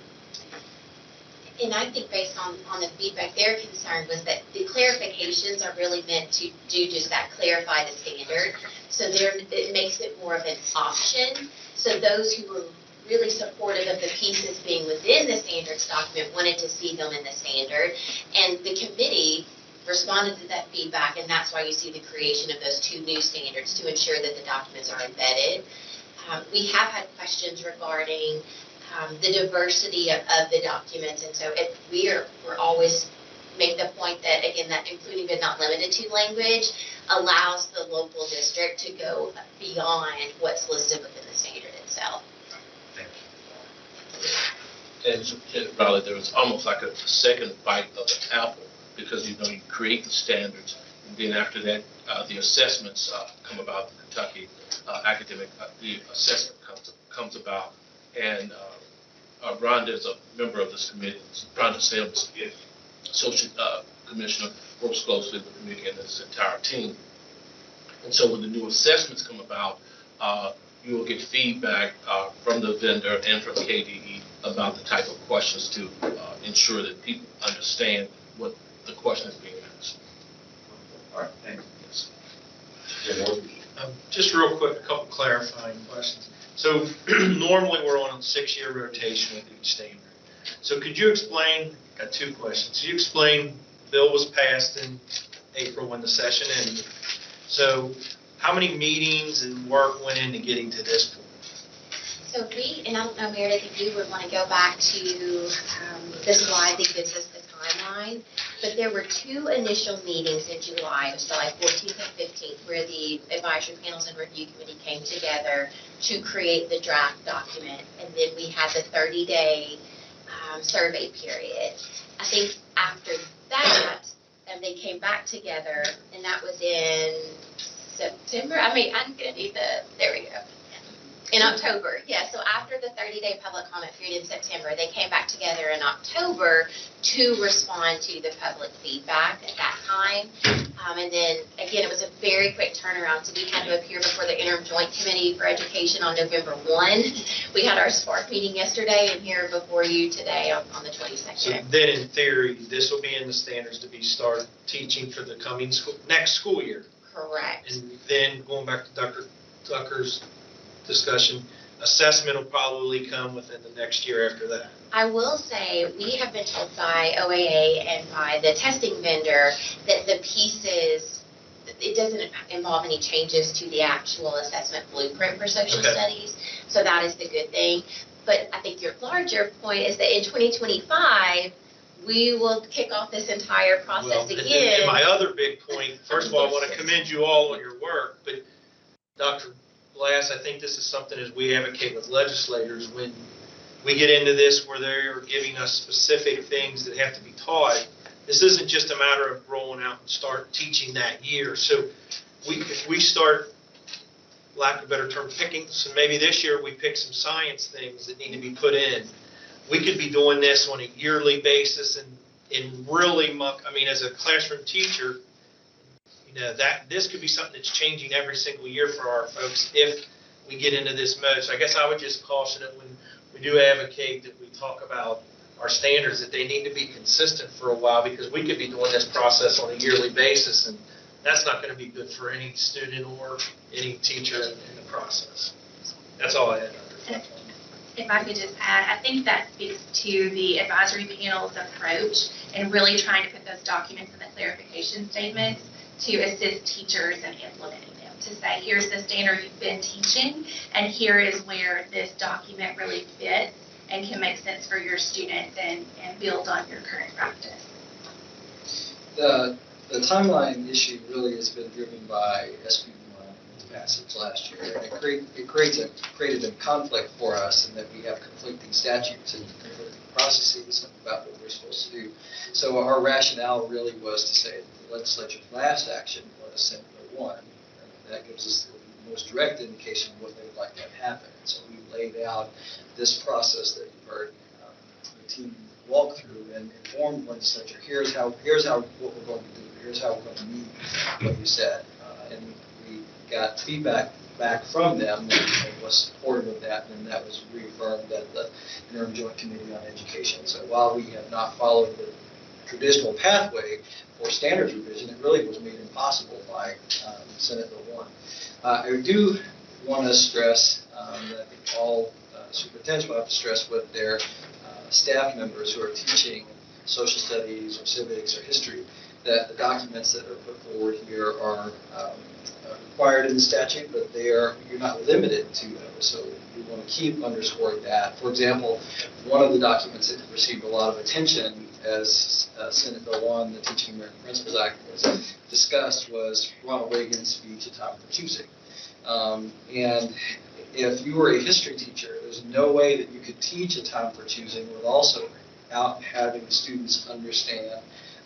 And I think based on the feedback, their concern was that the clarifications are really meant to do just that, clarify the standard. So it makes it more of an option. So those who were really supportive of the pieces being within the standards document wanted to see them in the standard. And the committee responded to that feedback, and that's why you see the creation of those two new standards to ensure that the documents are embedded. We have had questions regarding the diversity of the documents, and so we're always make the point that, again, that including but not limited to language allows the local district to go beyond what's listed within the standard itself. And Riley, there was almost like a second bite of the apple, because you create the standards, and then after that, the assessments come about. The Kentucky academic, the assessment comes about, and Rhonda is a member of this committee. Rhonda Sims, associate commissioner, works closely with the committee and this entire team. And so when the new assessments come about, you will get feedback from the vendor and from KDE about the type of questions to ensure that people understand what the question is being asked. All right, thanks. Yes. Just real quick, a couple clarifying questions. So normally we're on a 6-year rotation with each standard. So could you explain, got two questions. Could you explain, the bill was passed in April when the session ended. So how many meetings and work went into getting to this point? So and I don't know, Meredith, if you would want to go back to the slide that gives us the timeline, but there were 2 initial meetings in July, it was July 14th and 15th, where the advisory panels and review committee came together to create the draft document, and then we had the 30-day survey period. I think after that, they came back together, and that was in September. I'm going to need there we go. In October, yeah. So after the 30-day public comment period in September, they came back together in October to respond to the public feedback at that time. And then, again, it was a very quick turnaround. So we had to appear before the Interim Joint Committee for Education on November 1. We had our SPARK meeting yesterday and here before you today on the 22nd. So then, in theory, this will be in the standards to be start teaching for the coming next school year. Correct. And then going back to Dr. Tucker's discussion, assessment will probably come within the next year after that. I will say, we have been told by OAA and by the testing vendor that the pieces, it doesn't involve any changes to the actual assessment blueprint for social studies. So that is the good thing. But I think your larger point is that in 2025, we will kick off this entire process again. And my other big point, first of all, I want to commend you all on your work, but Dr. Glass, I think this is something as we advocate with legislators, when we get into this where they're giving us specific things that have to be taught, this isn't just a matter of rolling out and start teaching that year. So if we start, lack of a better term, picking, so maybe this year we pick some science things that need to be put in. We could be doing this on a yearly basis and really as a classroom teacher, that this could be something that's changing every single year for our folks if we get into this mode. So I guess I would just caution it when we do advocate that we talk about our standards, that they need to be consistent for a while, because we could be doing this process on a yearly basis and that's not gonna be good for any student or any teacher in the process. That's all I had. If I could just add, I think that speaks to the advisory panel's approach and really trying to put those documents in the clarification statements to assist teachers in implementing them, to say, here's the standard you've been teaching, and here is where this document really fits and can make sense for your students and build on your current practice. The timeline issue really has been driven by SB 1's passage last year. And it created a conflict for us in that we have conflicting statutes and conflicting processes about what we're supposed to do. So our rationale really was to say the legislature's last action was Senate Bill 1. And that gives us the most direct indication of what they would like to have happen. And so we laid out this process that you've heard the team walk through and inform the legislature, here's how what we're going to do, here's how we're going to meet what you said. And we got feedback back from them and was supportive of that, and that was reaffirmed at the Interim Joint Committee on Education. So while we have not followed the traditional pathway for standards revision, it really was made impossible by Senate Bill 1. I do want to stress that I think all superintendents will have to stress with their staff members who are teaching social studies or civics or history, that the documents that are put forward here are required in the statute, but you're not limited to those. So we want to keep underscoring that. For example, one of the documents that received a lot of attention as Senate Bill 1, the Teaching American Principles Act, was discussed was Ronald Reagan's speech, A Time for Choosing. And if you were a history teacher, there's no way that you could teach A Time for Choosing without having students understand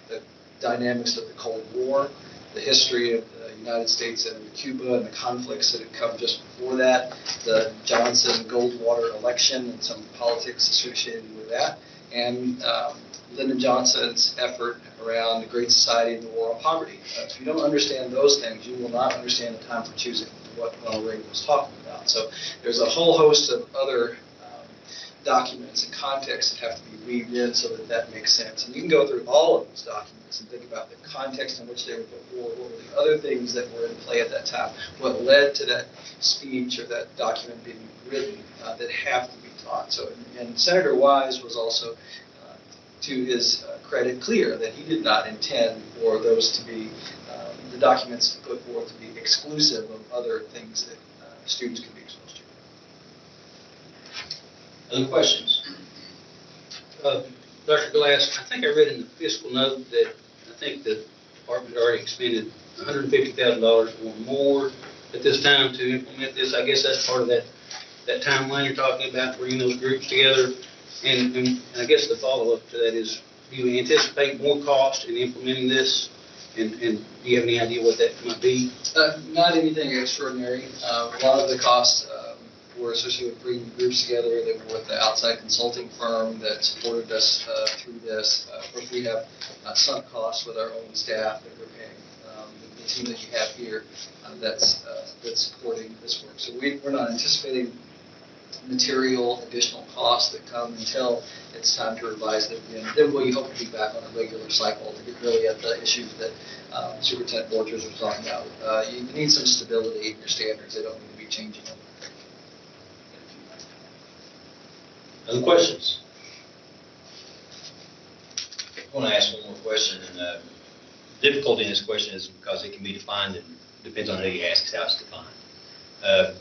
the dynamics of the Cold War, the history of the United States and Cuba and the conflicts that had come just before that, the Johnson-Goldwater election and some politics associated with that, and Lyndon Johnson's effort around the Great Society and the War on Poverty. If you don't understand those things, you will not understand A Time for Choosing, what Ronald Reagan was talking about. So there's a whole host of other documents and contexts that have to be weaved in so that that makes sense. And you can go through all of these documents and think about the context in which they were put forward, what were the other things that were in play at that time, what led to that speech or that document being written that have to be taught. So, and Senator Wise was also, to his credit, clear that he did not intend for those to be, the documents put forth to be exclusive of other things that students can be exposed to. Other questions? Dr. Glass, I think I read in the fiscal note that I think the department already expended $150,000 or more at this time to implement this. I guess that's part of that timeline you're talking about, bringing those groups together. And I guess the follow-up to that is, do you anticipate more cost in implementing this? And do you have any idea what that might be? Not anything extraordinary. A lot of the costs were associated with bringing groups together. They were with the outside consulting firm that supported us through this. Of course, we have sunk costs with our own staff that we're paying. The team that you have here that's supporting this work. So we're not anticipating material additional costs that come until it's time to revise them again. Then we hope to be back on a regular cycle to get really at the issues that Superintendent Borchers was talking about. You need some stability in your standards. They don't need to be changing them. Other questions? I want to ask one more question, and the difficulty in this question is because it can be defined and depends on who you ask how it's defined.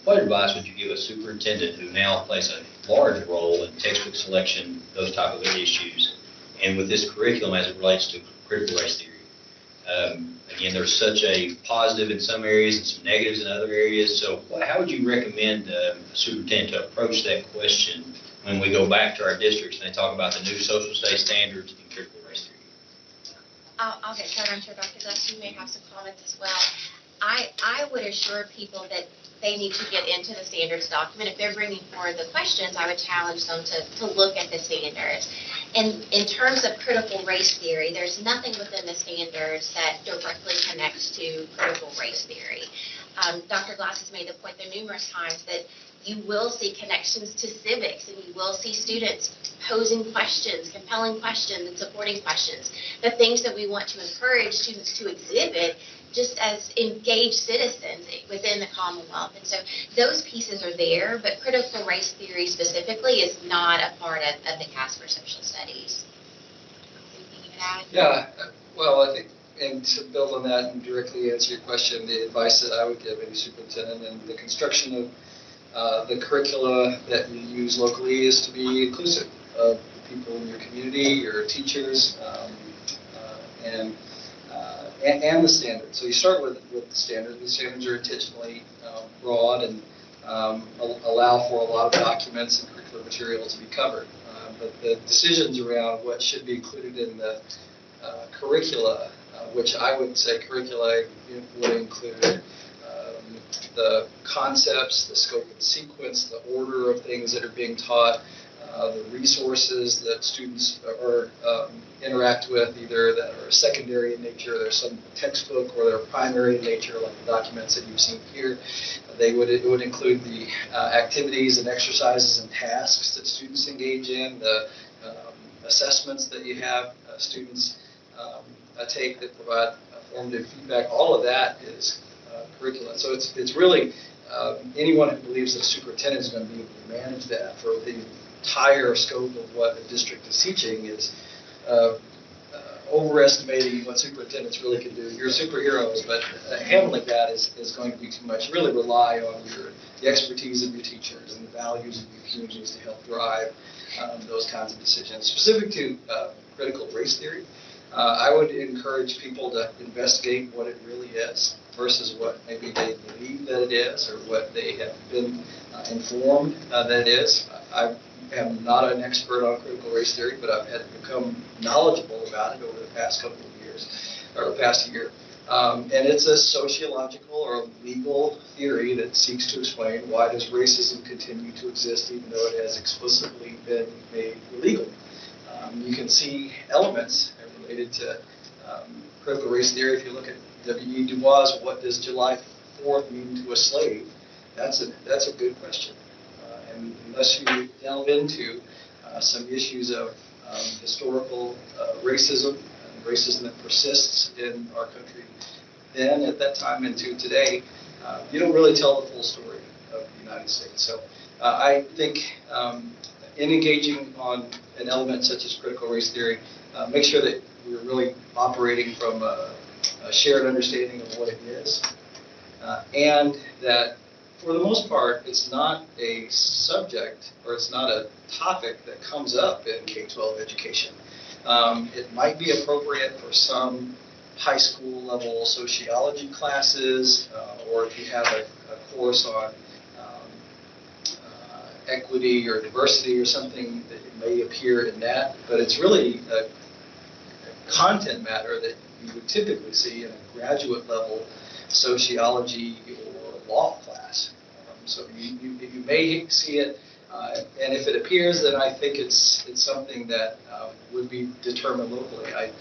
What advice would you give a superintendent who now plays a large role in textbook selection, those type of issues, and with this curriculum as it relates to critical race theory? Again, there's such a positive in some areas and some negatives in other areas. So how would you recommend a superintendent to approach that question when we go back to our districts and they talk about the new social studies standards and critical race theory? I'll get started. I'm sure Dr. Gus, you may have some comments as well. I would assure people that they need to get into the standards document. If they're bringing forward the questions, I would challenge them to look at the standards. And in terms of critical race theory, there's nothing within the standards that directly connects to critical race theory. Dr. Glass has made the point there numerous times that you will see connections to civics, and you will see students posing questions, compelling questions, and supporting questions. The things that we want to encourage students to exhibit just as engaged citizens within the Commonwealth. And so those pieces are there, but critical race theory specifically is not a part of the CAS for social studies. Anything you can add? Yeah, well, I think, and to build on that and directly answer your question, the advice that I would give any superintendent and the construction of the curricula that you use locally is to be inclusive of the people in your community, your teachers, and the standards. So you start with the standards. The standards are intentionally broad and allow for a lot of documents and curricular material to be covered. But the decisions around what should be included in the curricula, which I would say curricula would include the concepts, the scope and sequence, the order of things that are being taught, the resources that students interact with, either that are secondary in nature, there's some textbook, or they're primary in nature, like the documents that you've seen here. It would include the activities and exercises and tasks that students engage in, the assessments that you have students take that provide formative feedback. All of that is curriculum. So it's really anyone who believes that a superintendent is going to be able to manage that for the entire scope of what the district is teaching is overestimating what superintendents really can do. You're superheroes, but handling that is going to be too much. Really rely on the expertise of your teachers and the values of your communities to help drive those kinds of decisions. Specific to critical race theory, I would encourage people to investigate what it really is versus what maybe they believe that it is or what they have been informed that it is. I am not an expert on critical race theory, but I've had become knowledgeable about it over the past couple of years, or the past year. And it's a sociological or legal theory that seeks to explain why does racism continue to exist even though it has explicitly been made illegal. You can see elements related to critical race theory. If you look at W.E. Du Bois, what does July 4th mean to a slave? That's a good question. And unless you delve into some issues of historical racism, and racism that persists in our country then, at that time, and to today, you don't really tell the full story of the United States. So I think in engaging on an element such as critical race theory, make sure that we're really operating from a shared understanding of what it is, and that for the most part, it's not a subject or it's not a topic that comes up in K-12 education. It might be appropriate for some high school level sociology classes, or if you have a course on equity or diversity or something, that it may appear in that, but it's really a content matter that you would typically see in a graduate level sociology or law class. So you may see it, and if it appears, then I think it's something that would be determined locally. I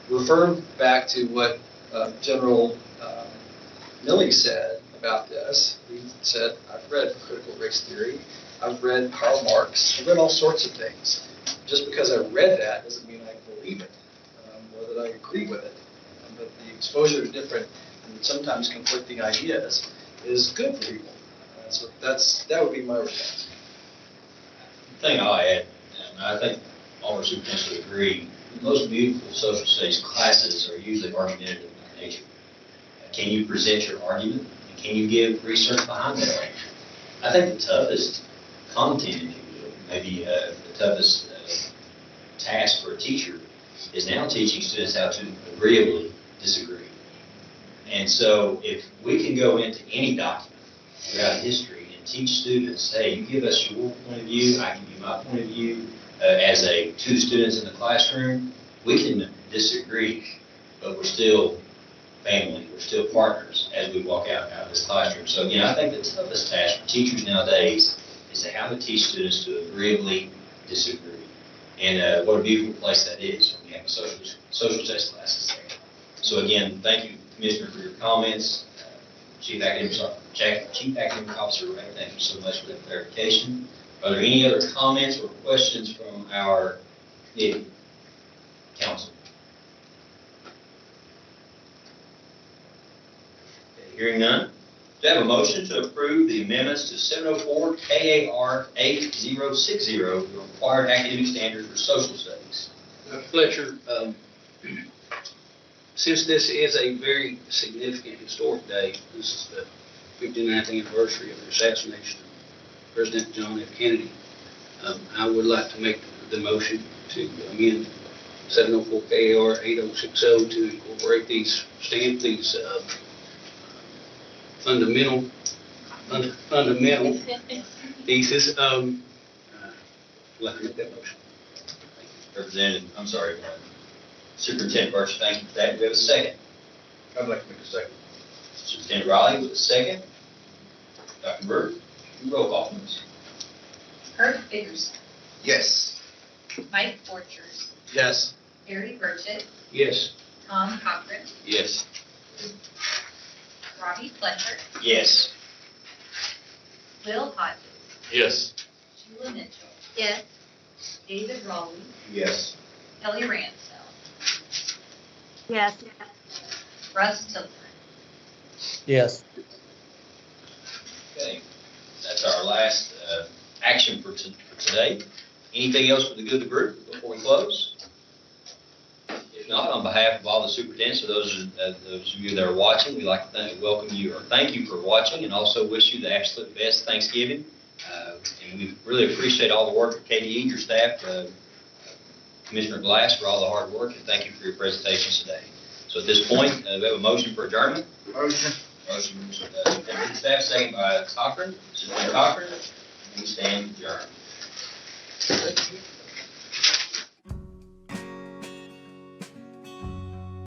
refer back to what General Milley said about this. He said, I've read critical race theory, I've read Karl Marx, I've read all sorts of things. Just because I read that doesn't mean I believe it, or that I agree with it. But the exposure to different and sometimes conflicting ideas is good for people. So that would be my response. The thing I'll add, and I think all our superintendents would agree, the most beautiful social studies classes are usually argumentative in nature. Can you present your argument? And can you give research behind that argument? I think the toughest content, if you will, maybe the toughest task for a teacher is now teaching students how to agreeably disagree. And so if we can go into any document throughout history and teach students, hey, you give us your point of view, I give you my point of view, as two students in the classroom, we can disagree, but we're still family, we're still partners as we walk out of this classroom. So again, I think the toughest task for teachers nowadays is to how to teach students to agreeably disagree. And what a beautiful place that is when we have social studies classes there. So again, thank you, Commissioner, for your comments. Chief Academic Officer Ray, thank you so much for that clarification. Are there any other comments or questions from our committee, council? Hearing none. Do I have a motion to approve the amendments to 704 KAR 8060, the required academic standards for social studies? Fletcher, since this is a very significant historic day, this is the 59th anniversary of the assassination of President John F. Kennedy, I would like to make the motion to amend 704 KAR 8060 to incorporate these fundamental thesis. I'd like to make that motion. Superintendent Burch, thank you for that. Do we have a second? I'd like to make a second. Superintendent Riley with a second. Dr. Burke, roll call, please. Kurt Dickerson, Yes. Mike Borchers, Yes. Gary Burchett, Yes. Tom Cochran, Yes. Robbie Fletcher, Yes. Will Hodges, Yes. Sheila Mitchell, Yes. David Rowley, Yes. Kelly Ransdell, Yes. Russ Tillman. Yes. Okay, that's our last action for today. Anything else for the good of the group before we close? If not, on behalf of all the superintendents, or those of you that are watching, we'd like to welcome you or thank you for watching, and also wish you the absolute best Thanksgiving. And we really appreciate all the work of KDE, your staff, Commissioner Glass for all the hard work, and thank you for your presentations today. So at this point, we have a motion for adjournment. Motion. Motion, Deputy Staff, second by Cochran. Superintendent Cochran, we stand adjourned.